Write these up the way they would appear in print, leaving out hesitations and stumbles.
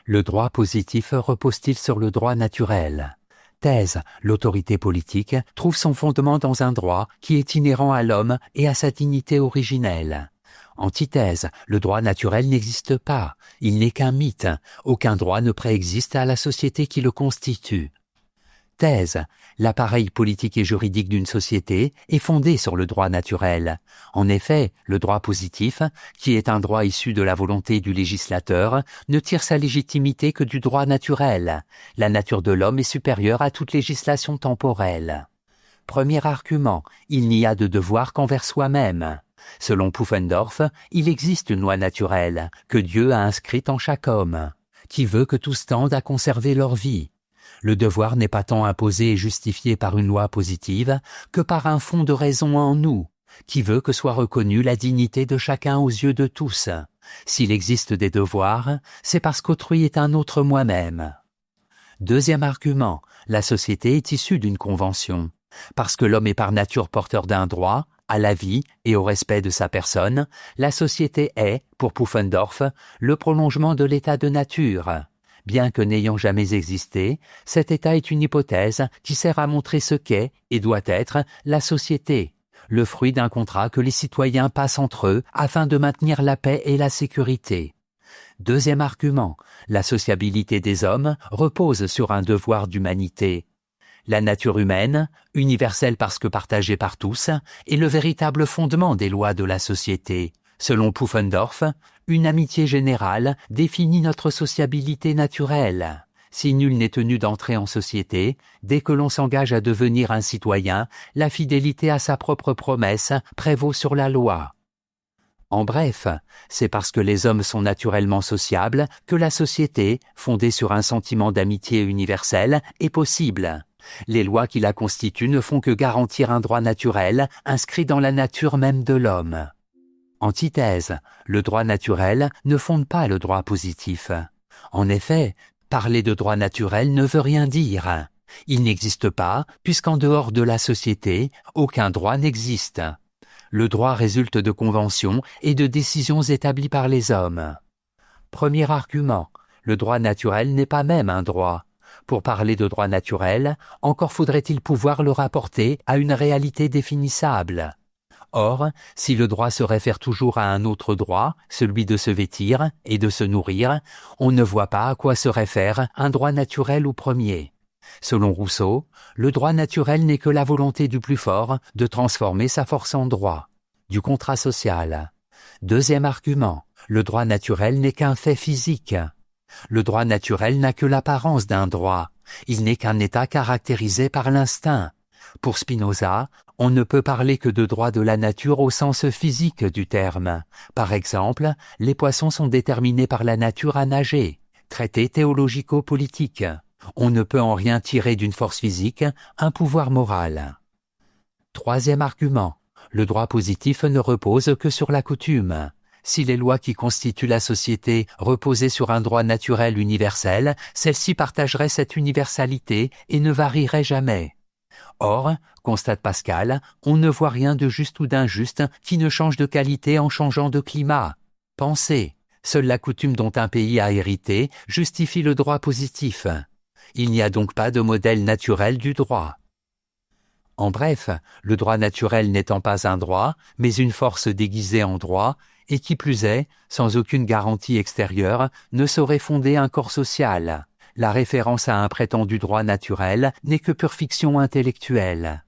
Le droit positif repose-t-il sur le droit naturel? Thèse. L'autorité politique trouve son fondement dans un droit qui est inhérent à l'homme et à sa dignité originelle. Antithèse. Le droit naturel n'existe pas. Il n'est qu'un mythe. Aucun droit ne préexiste à la société qui le constitue. Thèse. L'appareil politique et juridique d'une société est fondé sur le droit naturel. En effet, le droit positif, qui est un droit issu de la volonté du législateur, ne tire sa légitimité que du droit naturel. La nature de l'homme est supérieure à toute législation temporelle. Premier argument, il n'y a de devoir qu'envers soi-même. Selon Pufendorf, il existe une loi naturelle, que Dieu a inscrite en chaque homme, qui veut que tous tendent à conserver leur vie. Le devoir n'est pas tant imposé et justifié par une loi positive que par un fond de raison en nous, qui veut que soit reconnue la dignité de chacun aux yeux de tous. S'il existe des devoirs, c'est parce qu'autrui est un autre moi-même. Deuxième argument, la société est issue d'une convention. Parce que l'homme est par nature porteur d'un droit, à la vie et au respect de sa personne, la société est, pour Pufendorf, le prolongement de l'état de nature. Bien que n'ayant jamais existé, cet état est une hypothèse qui sert à montrer ce qu'est et doit être la société, le fruit d'un contrat que les citoyens passent entre eux afin de maintenir la paix et la sécurité. Deuxième argument, la sociabilité des hommes repose sur un devoir d'humanité. La nature humaine, universelle parce que partagée par tous, est le véritable fondement des lois de la société. Selon Pufendorf, une amitié générale définit notre sociabilité naturelle. Si nul n'est tenu d'entrer en société, dès que l'on s'engage à devenir un citoyen, la fidélité à sa propre promesse prévaut sur la loi. En bref, c'est parce que les hommes sont naturellement sociables que la société, fondée sur un sentiment d'amitié universelle, est possible. Les lois qui la constituent ne font que garantir un droit naturel inscrit dans la nature même de l'homme. Antithèse, le droit naturel ne fonde pas le droit positif. En effet, parler de droit naturel ne veut rien dire. Il n'existe pas, puisqu'en dehors de la société, aucun droit n'existe. Le droit résulte de conventions et de décisions établies par les hommes. Premier argument, le droit naturel n'est pas même un droit. Pour parler de droit naturel, encore faudrait-il pouvoir le rapporter à une réalité définissable. Or, si le droit se réfère toujours à un autre droit, celui de se vêtir et de se nourrir, on ne voit pas à quoi se réfère un droit naturel au premier. Selon Rousseau, le droit naturel n'est que la volonté du plus fort de transformer sa force en droit. Du contrat social. Deuxième argument, le droit naturel n'est qu'un fait physique. Le droit naturel n'a que l'apparence d'un droit. Il n'est qu'un état caractérisé par l'instinct. Pour Spinoza, on ne peut parler que de droit de la nature au sens physique du terme. Par exemple, les poissons sont déterminés par la nature à nager. Traité théologico-politique. On ne peut en rien tirer d'une force physique un pouvoir moral. Troisième argument, le droit positif ne repose que sur la coutume. Si les lois qui constituent la société reposaient sur un droit naturel universel, celles-ci partageraient cette universalité et ne varieraient jamais. Or, constate Pascal, on ne voit rien de juste ou d'injuste qui ne change de qualité en changeant de climat. Pensez, seule la coutume dont un pays a hérité justifie le droit positif. Il n'y a donc pas de modèle naturel du droit. En bref, le droit naturel n'étant pas un droit, mais une force déguisée en droit, et qui plus est, sans aucune garantie extérieure, ne saurait fonder un corps social. La référence à un prétendu droit naturel n'est que pure fiction intellectuelle.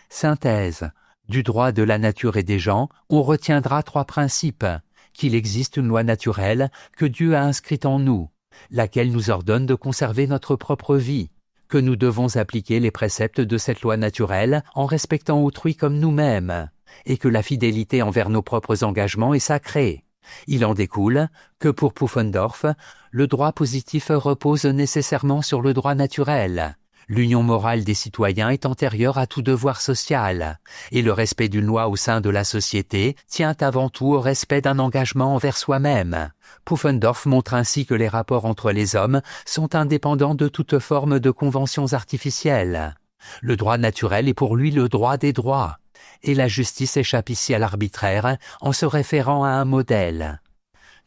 Synthèse. Du droit de la nature et des gens, on retiendra trois principes. Qu'il existe une loi naturelle que Dieu a inscrite en nous, laquelle nous ordonne de conserver notre propre vie, que nous devons appliquer les préceptes de cette loi naturelle en respectant autrui comme nous-mêmes, et que la fidélité envers nos propres engagements est sacrée. Il en découle que pour Pufendorf, le droit positif repose nécessairement sur le droit naturel. L'union morale des citoyens est antérieure à tout devoir social, et le respect d'une loi au sein de la société tient avant tout au respect d'un engagement envers soi-même. Pufendorf montre ainsi que les rapports entre les hommes sont indépendants de toute forme de conventions artificielles. Le droit naturel est pour lui le droit des droits, et la justice échappe ici à l'arbitraire en se référant à un modèle.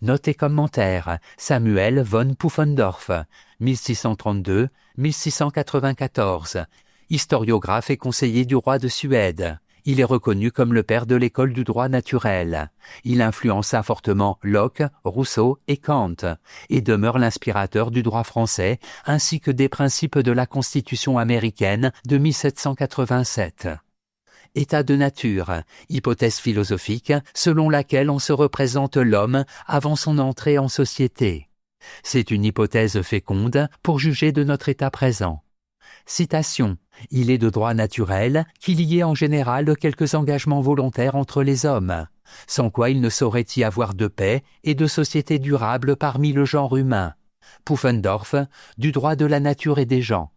Notes et commentaires, Samuel von Pufendorf, 1632-1694, historiographe et conseiller du roi de Suède. Il est reconnu comme le père de l'école du droit naturel. Il influença fortement Locke, Rousseau et Kant, et demeure l'inspirateur du droit français, ainsi que des principes de la Constitution américaine de 1787. État de nature, hypothèse philosophique selon laquelle on se représente l'homme avant son entrée en société. C'est une hypothèse féconde pour juger de notre état présent. Citation. Il est de droit naturel qu'il y ait en général quelques engagements volontaires entre les hommes, sans quoi il ne saurait y avoir de paix et de société durable parmi le genre humain. Pufendorf, du droit de la nature et des gens.